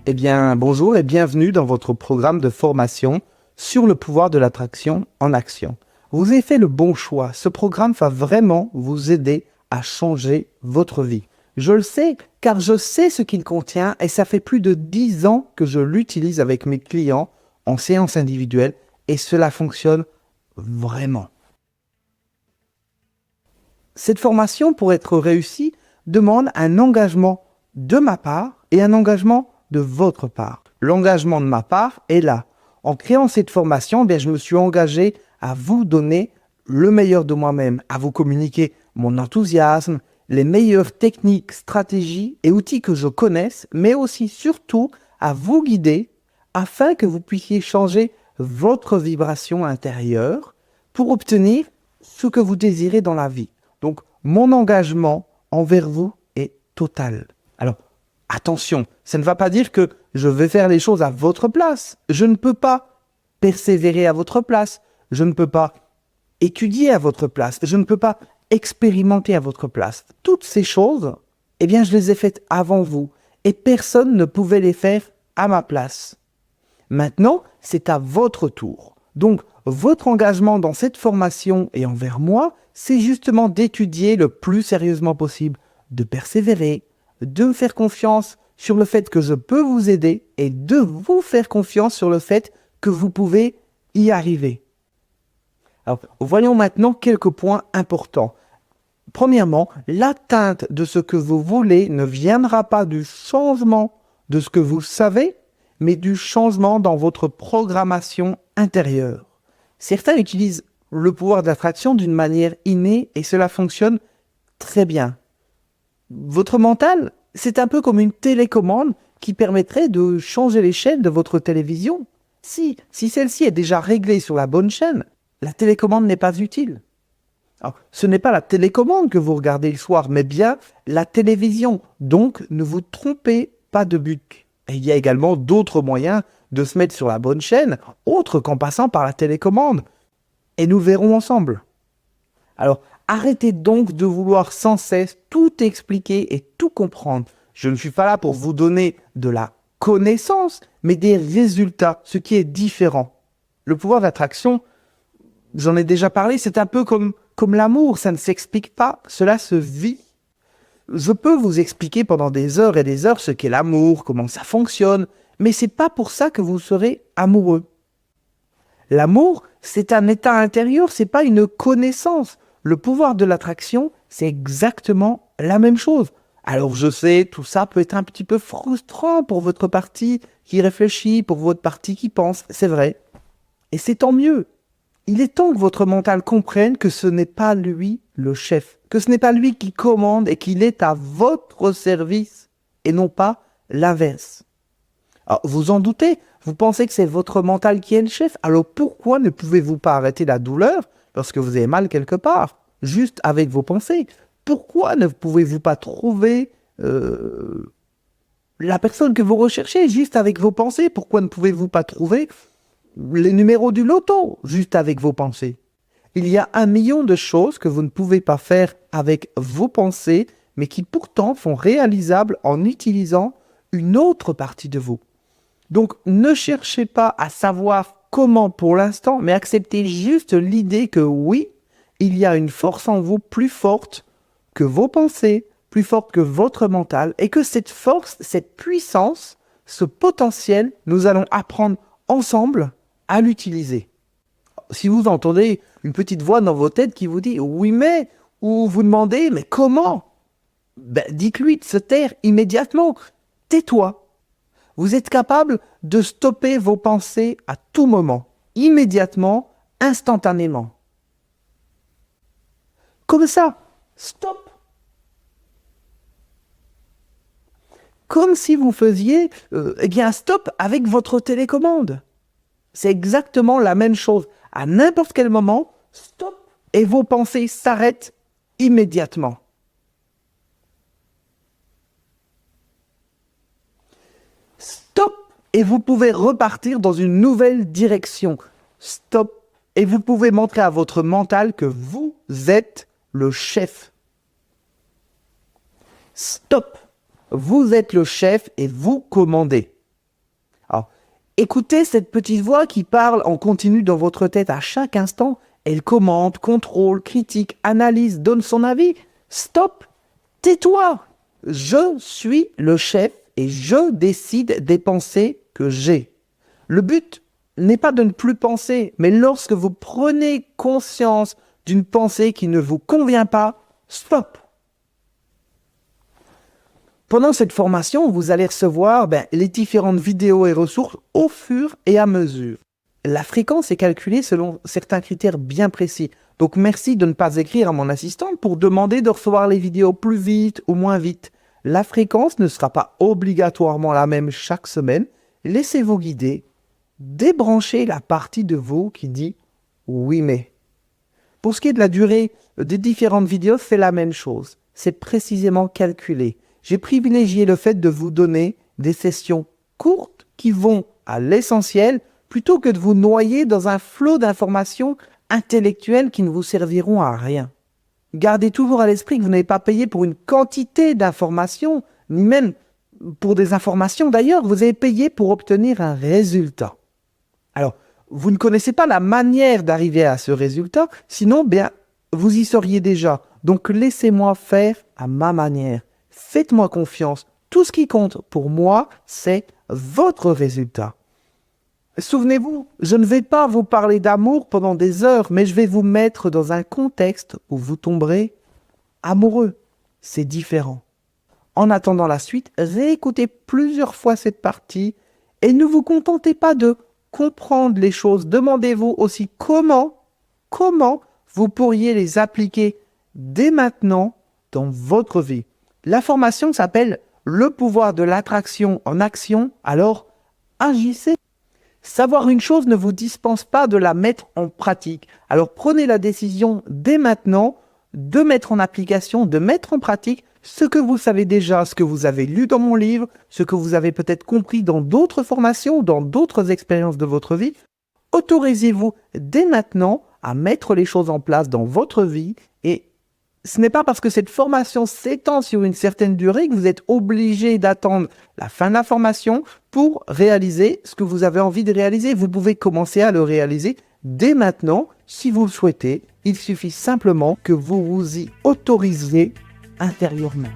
Eh bien, bonjour et bienvenue dans votre programme de formation sur le pouvoir de l'attraction en action. Vous avez fait le bon choix. Ce programme va vraiment vous aider à changer votre vie. Je le sais car je sais ce qu'il contient et ça fait plus de 10 ans que je l'utilise avec mes clients en séance individuelle et cela fonctionne vraiment. Cette formation, pour être réussie, demande un engagement de ma part et un engagement de votre part. L'engagement de ma part est là. En créant cette formation, je me suis engagé à vous donner le meilleur de moi-même, à vous communiquer mon enthousiasme, les meilleures techniques, stratégies et outils que je connaisse, mais aussi surtout à vous guider afin que vous puissiez changer votre vibration intérieure pour obtenir ce que vous désirez dans la vie. Donc, mon engagement envers vous est total. Alors, attention, ça ne va pas dire que je vais faire les choses à votre place. Je ne peux pas persévérer à votre place. Je ne peux pas étudier à votre place. Je ne peux pas expérimenter à votre place. Toutes ces choses, je les ai faites avant vous. Et personne ne pouvait les faire à ma place. Maintenant, c'est à votre tour. Donc, votre engagement dans cette formation et envers moi, c'est justement d'étudier le plus sérieusement possible, de persévérer, de me faire confiance sur le fait que je peux vous aider et de vous faire confiance sur le fait que vous pouvez y arriver. Alors, voyons maintenant quelques points importants. Premièrement, l'atteinte de ce que vous voulez ne viendra pas du changement de ce que vous savez, mais du changement dans votre programmation intérieure. Certains utilisent le pouvoir d'attraction d'une manière innée et cela fonctionne très bien. Votre mental, c'est un peu comme une télécommande qui permettrait de changer les chaînes de votre télévision. Si celle-ci est déjà réglée sur la bonne chaîne, la télécommande n'est pas utile. Alors, ce n'est pas la télécommande que vous regardez le soir, mais bien la télévision. Donc, ne vous trompez pas de but. Et il y a également d'autres moyens de se mettre sur la bonne chaîne, autres qu'en passant par la télécommande. Et nous verrons ensemble. Alors, arrêtez donc de vouloir sans cesse tout expliquer et tout comprendre. Je ne suis pas là pour vous donner de la connaissance, mais des résultats, ce qui est différent. Le pouvoir d'attraction, j'en ai déjà parlé, c'est un peu comme l'amour, ça ne s'explique pas, cela se vit. Je peux vous expliquer pendant des heures et des heures ce qu'est l'amour, comment ça fonctionne, mais c'est pas pour ça que vous serez amoureux. L'amour, c'est un état intérieur, c'est pas une connaissance. Le pouvoir de l'attraction, c'est exactement la même chose. Alors je sais, tout ça peut être un petit peu frustrant pour votre partie qui réfléchit, pour votre partie qui pense, c'est vrai. Et c'est tant mieux. Il est temps que votre mental comprenne que ce n'est pas lui le chef, que ce n'est pas lui qui commande et qu'il est à votre service et non pas l'inverse. Alors, vous en doutez, vous pensez que c'est votre mental qui est le chef, alors pourquoi ne pouvez-vous pas arrêter la douleur lorsque vous avez mal quelque part, juste avec vos pensées? Pourquoi ne pouvez-vous pas trouver la personne que vous recherchez juste avec vos pensées? Pourquoi ne pouvez-vous pas trouver les numéros du loto, juste avec vos pensées? Il y a 1 million de choses que vous ne pouvez pas faire avec vos pensées, mais qui pourtant sont réalisables en utilisant une autre partie de vous. Donc, ne cherchez pas à savoir comment pour l'instant, mais acceptez juste l'idée que oui, il y a une force en vous plus forte que vos pensées, plus forte que votre mental, et que cette force, cette puissance, ce potentiel, nous allons apprendre ensemble à l'utiliser. Si vous entendez une petite voix dans vos têtes qui vous dit « oui mais » ou vous demandez « mais comment ?» dites-lui de se taire immédiatement. Tais-toi. Vous êtes capable de stopper vos pensées à tout moment, immédiatement, instantanément. Comme ça, stop. Comme si vous faisiez un stop avec votre télécommande. C'est exactement la même chose. À n'importe quel moment, stop, et vos pensées s'arrêtent immédiatement. Stop, et vous pouvez repartir dans une nouvelle direction. Stop, et vous pouvez montrer à votre mental que vous êtes le chef. Stop, vous êtes le chef et vous commandez. Écoutez cette petite voix qui parle en continu dans votre tête à chaque instant. Elle commente, contrôle, critique, analyse, donne son avis. Stop! Tais-toi! Je suis le chef et je décide des pensées que j'ai. Le but n'est pas de ne plus penser, mais lorsque vous prenez conscience d'une pensée qui ne vous convient pas, stop! Pendant cette formation, vous allez recevoir les différentes vidéos et ressources au fur et à mesure. La fréquence est calculée selon certains critères bien précis. Donc merci de ne pas écrire à mon assistante pour demander de recevoir les vidéos plus vite ou moins vite. La fréquence ne sera pas obligatoirement la même chaque semaine. Laissez-vous guider. Débranchez la partie de vous qui dit « oui mais ». Pour ce qui est de la durée des différentes vidéos, c'est la même chose. C'est précisément calculé. J'ai privilégié le fait de vous donner des sessions courtes qui vont à l'essentiel plutôt que de vous noyer dans un flot d'informations intellectuelles qui ne vous serviront à rien. Gardez toujours à l'esprit que vous n'avez pas payé pour une quantité d'informations, ni même pour des informations d'ailleurs, vous avez payé pour obtenir un résultat. Alors, vous ne connaissez pas la manière d'arriver à ce résultat, sinon vous y seriez déjà. Donc laissez-moi faire à ma manière. Faites-moi confiance. Tout ce qui compte pour moi, c'est votre résultat. Souvenez-vous, je ne vais pas vous parler d'amour pendant des heures, mais je vais vous mettre dans un contexte où vous tomberez amoureux. C'est différent. En attendant la suite, réécoutez plusieurs fois cette partie et ne vous contentez pas de comprendre les choses. Demandez-vous aussi comment vous pourriez les appliquer dès maintenant dans votre vie. La formation s'appelle « Le pouvoir de l'attraction en action », alors agissez. Savoir une chose ne vous dispense pas de la mettre en pratique. Alors prenez la décision dès maintenant de mettre en application, de mettre en pratique ce que vous savez déjà, ce que vous avez lu dans mon livre, ce que vous avez peut-être compris dans d'autres formations, dans d'autres expériences de votre vie. Autorisez-vous dès maintenant à mettre les choses en place dans votre vie et ce n'est pas parce que cette formation s'étend sur une certaine durée que vous êtes obligé d'attendre la fin de la formation pour réaliser ce que vous avez envie de réaliser. Vous pouvez commencer à le réaliser dès maintenant si vous le souhaitez. Il suffit simplement que vous vous y autorisiez intérieurement.